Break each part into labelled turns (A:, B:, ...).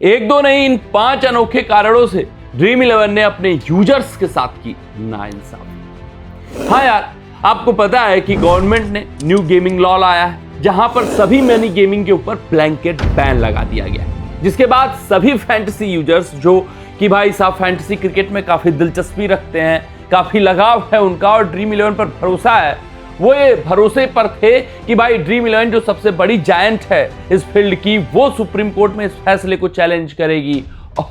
A: एक दो नहीं, इन 5 अनोखे कारणों से ड्रीम 11 ने अपने यूजर्स के साथ की नाइंसाफी। हाँ यार, आपको पता है कि गवर्नमेंट ने न्यू गेमिंग लॉ लाया है जहां पर सभी मनी गेमिंग के ऊपर ब्लैंकेट बैन लगा दिया गया है, जिसके बाद सभी फैंटेसी यूजर्स जो कि भाई साहब फैंटेसी क्रिकेट में काफी दिलचस्पी रखते हैं, काफी लगाव है उनका और ड्रीम 11 पर भरोसा है, वो ये भरोसे पर थे कि भाई ड्रीम 11 जो सबसे बड़ी जायंट है इस फील्ड की, वो सुप्रीम कोर्ट में इस फैसले को चैलेंज करेगी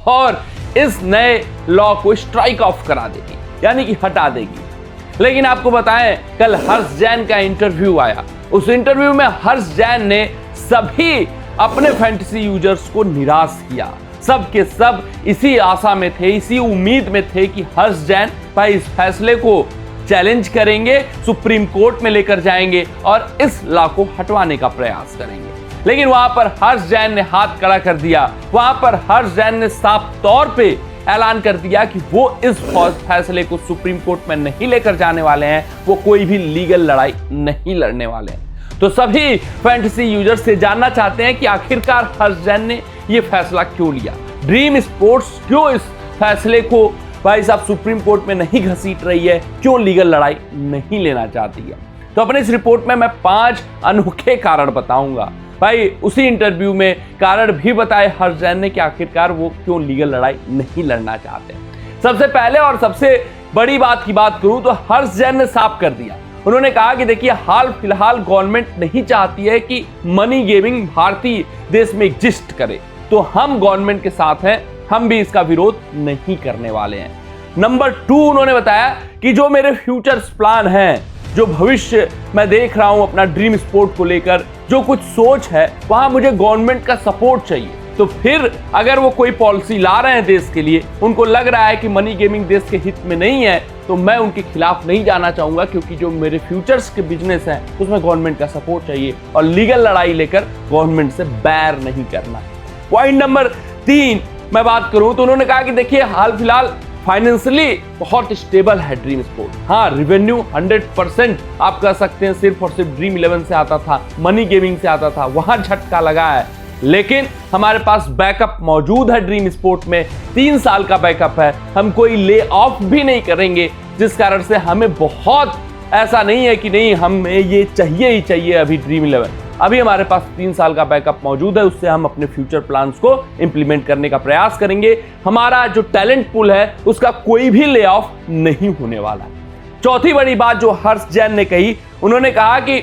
A: और इस नए लॉ को स्ट्राइक ऑफ करा देगी, यानी कि हटा देगी। लेकिन आपको बताएं, कल हर्ष जैन का इंटरव्यू आया। उस इंटरव्यू में हर्ष जैन ने सभी अपने फैंटेसी यूजर्स को निराश किया। सब के सब इसी आशा में थे, इसी उम्मीद में थे कि हर्ष जैन भाई इस फैसले को चैलेंज करेंगे, सुप्रीम कोर्ट में लेकर जाएंगे और इस लॉ को हटवाने का प्रयास करेंगे। लेकिन वहां पर हर्ष जैन ने हाथ खड़ा कर दिया। वहां पर हर्ष जैन ने साफ तौर पे ऐलान कर दिया कि वो इस फैसले को सुप्रीम कोर्ट में नहीं लेकर जाने वाले हैं, वो कोई भी लीगल लड़ाई नहीं लड़ने वाले हैं। तो सभी फैंटेसी यूजर्स से जानना चाहते हैं कि आखिरकार हर्ष जैन ने ये फैसला क्यों लिया, ड्रीम स्पोर्ट्स क्यों इस फैसले को भाई साहब सुप्रीम कोर्ट में नहीं घसीट रही है, क्यों लीगल लड़ाई नहीं लेना चाहती है। तो अपने इस रिपोर्ट में मैं 5 अनोखे कारण बताऊंगा। भाई उसी इंटरव्यू में कारण भी बताए हर्ष जैन ने कि आखिरकार वो क्यों लीगल लड़ाई नहीं लड़ना चाहते। सबसे पहले और सबसे बड़ी बात की बात करूं तो हर्ष जैन ने साफ कर दिया। उन्होंने कहा कि देखिए, हाल फिलहाल गवर्नमेंट नहीं चाहती है कि मनी गेमिंग भारतीय देश में एग्जिस्ट करे, तो हम गवर्नमेंट के साथ हैं, हम भी इसका विरोध नहीं करने वाले हैं। नंबर 2, उन्होंने बताया कि जो मेरे फ्यूचर्स प्लान हैं, जो भविष्य मैं देख रहा हूं अपना ड्रीम स्पोर्ट को लेकर, जो कुछ सोच है, वहां मुझे गवर्नमेंट का सपोर्ट चाहिए। तो फिर अगर वो कोई पॉलिसी ला रहे हैं देश के लिए, उनको लग रहा है कि मनी गेमिंग देश के हित में नहीं है, तो मैं उनके खिलाफ नहीं जाना चाहूंगा, क्योंकि जो मेरे फ्यूचर्स के बिजनेस हैं उसमें गवर्नमेंट का सपोर्ट चाहिए और लीगल लड़ाई लेकर गवर्नमेंट से बैर नहीं करना है। पॉइंट नंबर 3 मैं बात करूं तो उन्होंने कहा कि देखिए, हाल फिलहाल फाइनेंशियली बहुत स्टेबल है ड्रीम स्पोर्ट। हाँ, रिवेन्यू 100% आप कह सकते हैं सिर्फ और सिर्फ ड्रीम 11 से आता था, मनी गेमिंग से आता था, वहां झटका लगा है। लेकिन हमारे पास बैकअप मौजूद है ड्रीम स्पोर्ट में, 3 साल का बैकअप है, हम कोई ले ऑफ भी नहीं करेंगे, जिस कारण से हमें बहुत ऐसा नहीं है कि नहीं हमें ये चाहिए ही चाहिए अभी ड्रीम 11। अभी हमारे पास 3 साल का बैकअप मौजूद है, उससे हम अपने फ्यूचर प्लान्स को इंप्लीमेंट करने का प्रयास करेंगे। हमारा जो टैलेंट पूल है उसका कोई भी ले ऑफ नहीं होने वाला है। चौथी बड़ी बात जो हर्ष जैन ने कही, उन्होंने कहा कि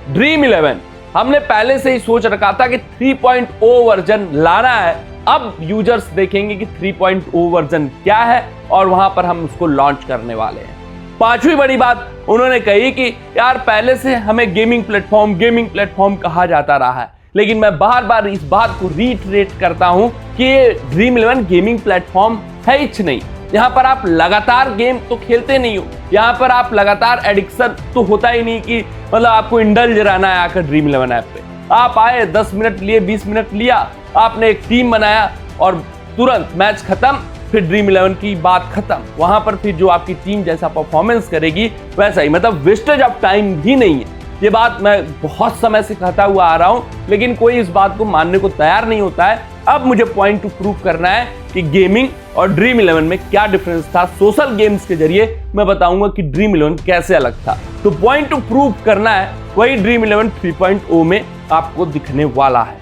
A: ड्रीम 11 हमने पहले से ही सोच रखा था कि 3.0 वर्जन लाना है। अब यूजर्स देखेंगे कि 3.0 वर्जन क्या है और वहां पर हम उसको लॉन्च करने वाले हैं। 5वीं बड़ी बात उन्होंने कही कि यार, पहले से हमें गेमिंग प्लेटफॉर्म कहा जाता रहा है, लेकिन मैं बार बार इस बात को रीट्रेट करता हूं कि ये ड्रीम 11 गेमिंग प्लेटफॉर्म है ही नहीं। यहाँ पर आप लगातार गेम तो खेलते नहीं हो, यहाँ पर आप लगातार एडिक्शन तो होता ही नहीं कि मतलब आपको इंडल्ज रहना है आकर ड्रीम 11 ऐप पे। आप आए, 10 मिनट लिए, 20 मिनट लिया, आपने एक टीम बनाया और तुरंत मैच खत्म, फिर ड्रीम 11 की बात खत्म। वहां पर फिर जो आपकी टीम जैसा परफॉर्मेंस करेगी वैसा ही, मतलब वेस्टेज ऑफ टाइम भी नहीं है। ये बात मैं बहुत समय से कहता हुआ आ रहा हूं, लेकिन कोई इस बात को मानने को तैयार नहीं होता है। अब मुझे पॉइंट टू प्रूव करना है कि गेमिंग और ड्रीम 11 में क्या डिफरेंस था। सोशल गेम्स के जरिए मैं बताऊंगा कि ड्रीम 11 कैसे अलग था। तो पॉइंट टू प्रूव करना है, वही ड्रीम 11 3.0 में आपको दिखने वाला है।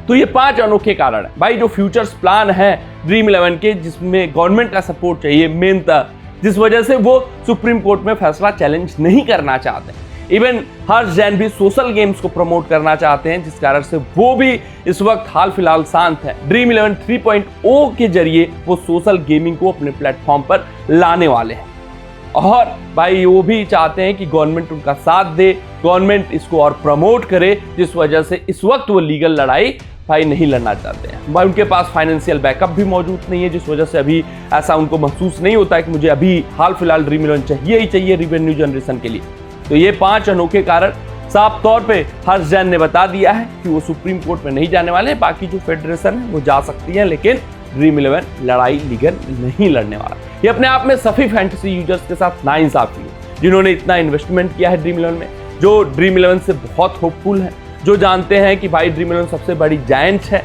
A: तो ये 5 अनोखे कारण है भाई, जो फ्यूचर्स प्लान है ड्रीम 11 के, जिसमें गवर्नमेंट का सपोर्ट चाहिए मेनता, जिस वजह से वो सुप्रीम कोर्ट में फैसला चैलेंज नहीं करना चाहते। इवन हर्ष जैन भी सोशल गेम्स को प्रमोट करना चाहते हैं, जिस कारण से वो भी इस वक्त हाल फिलहाल शांत है। ड्रीम 11 3.0 के जरिए वो सोशल गेमिंग को अपने प्लेटफॉर्म पर लाने वाले हैं और भाई वो भी चाहते हैं कि गवर्नमेंट उनका साथ दे, गवर्नमेंट इसको और प्रमोट करे, जिस वजह से इस वक्त वो लीगल लड़ाई भाई नहीं लड़ना चाहते हैं। भाई उनके पास फाइनेंशियल बैकअप भी मौजूद नहीं है, जिस वजह से अभी ऐसा उनको महसूस नहीं होता है कि मुझे अभी हाल फिलहाल ड्रीम 11 चाहिए ही चाहिए रिवेन्यू जनरेशन के लिए। तो ये 5 अनोखे कारण साफ तौर पे हर्ष जैन ने बता दिया है कि वो सुप्रीम कोर्ट में नहीं जाने वाले। बाकी जो फेडरेशन है वो जा सकती है, लेकिन ड्रीम 11 लड़ाई लीगल नहीं लड़ने वाला। ये अपने आप में सभी फैंटेसी यूजर्स के साथ नाइंसाफी है, जिन्होंने इतना इन्वेस्टमेंट किया है ड्रीम 11 में, जो ड्रीम 11 से बहुत होपफुल है, जो जानते हैं कि भाई ड्रीम 11 सबसे बड़ी जायंट है,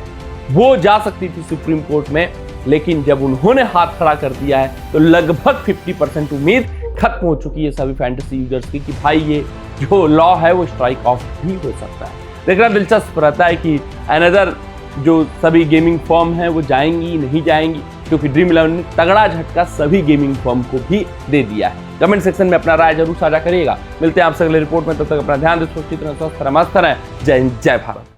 A: वो जा सकती थी सुप्रीम कोर्ट में, लेकिन जब उन्होंने हाथ खड़ा कर दिया है तो लगभग 50% उम्मीद खत्म हो चुकी है सभी फैंटेसी यूजर्स की कि भाई ये जो लॉ है वो स्ट्राइक ऑफ भी हो सकता है। देखना दिलचस्प रहता है कि अनदर जो सभी गेमिंग फर्म हैं वो जाएंगी नहीं जाएंगी, क्योंकि ड्रीम 11 ने तगड़ा झटका सभी गेमिंग फर्म को भी दे दिया है। कमेंट सेक्शन में अपना राय जरूर साझा करिएगा। मिलते हैं आपसे अगले रिपोर्ट में, तब तक अपना ध्यान रखिए, सुरक्षित रहें, स्वस्थ रहें, मस्त रहें। जय हिंद, जय भारत।